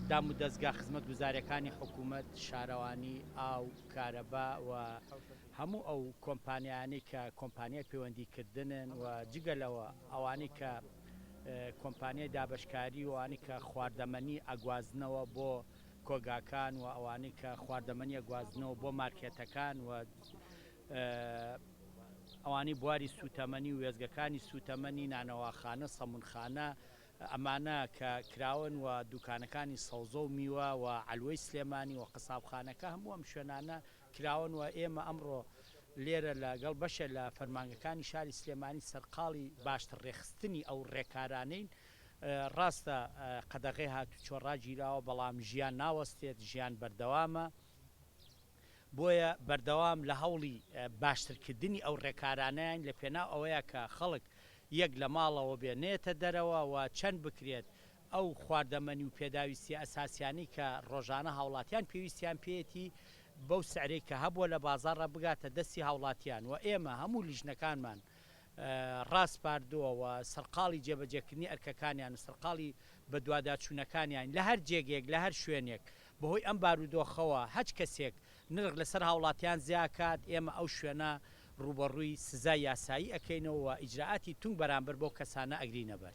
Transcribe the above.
دام و دەستگا خزمەت گوزاریەکانی حکوومەت شارەوانی ئاو کارەبا و هەموو ئەو کۆمپانیانەی کە کۆمپانیای پەیوەندیکردنن و جگەلەوە ئەوانەی کە کۆمپانیای دابشکاری وانی کە خواردەمەنی ئەگوازنەوە بۆ کۆگاکان و ئەوانەی کە خواردەمەنی ئەگوازنەوە بۆ مارکێتەکان و ئەوانی بواری سوتەمەنی و وێزگەکانی سوتەمەنی نانەواخانە سەمونخانە ئەمانە کە کراون و دوکانەکانی سەوزە و میوە و علوەی سلێمانی و قسابخانەکە هەموو ئەم شوێنانە کراون و ئێمە ئەمڕۆ لێرە لەگەڵ بەشە لە فەرمانگەکانی شاری سلێمانی سەرقاڵی باشتر ڕێخستنی ئەو ڕێکارانەین ڕاستە قەدەغێ هاتوچۆ ڕاگیراوە بەڵام ژیان ناوەستێت ژیان بەردەوامە بۆیە بەردەوام لە هەوڵی باشترکردنی ئەو ڕێکارانیان لە پێناو ئەوەیە کە خەڵک یەک لە ماڵەوە بێنێتە دەرەوە و چەند بکرێت ئەو خواردەمەنی و پێداویستی ئەساسیانی کە ڕۆژانە هاوڵاتیان پێویستیان پێێتی بەو سعرەی کە هەبووە لە بازاڕە بگاتە دەستی هاوڵاتیان و ئێمە هەموو لیژنەکانمان ڕاستپاردووە و سەرقاڵی جێبەجێکردنی ئەرکەکانیان و سەرقاڵی بە دوواداچوونەکانیان لە هەر جێگێک لە هەر شوێنێک بەهۆی ئەم بارودۆخەوە هەچ کەسێک نرخ لەسەر هاوڵاتیان زیاکات ئێمە ئەو شوێنە ڕوبەڕووی سزای یاسایی ئەەکەینەوە و ئیجراعاتی تونگ بەرامبەر بۆ کەسانە ئەگرینە بەر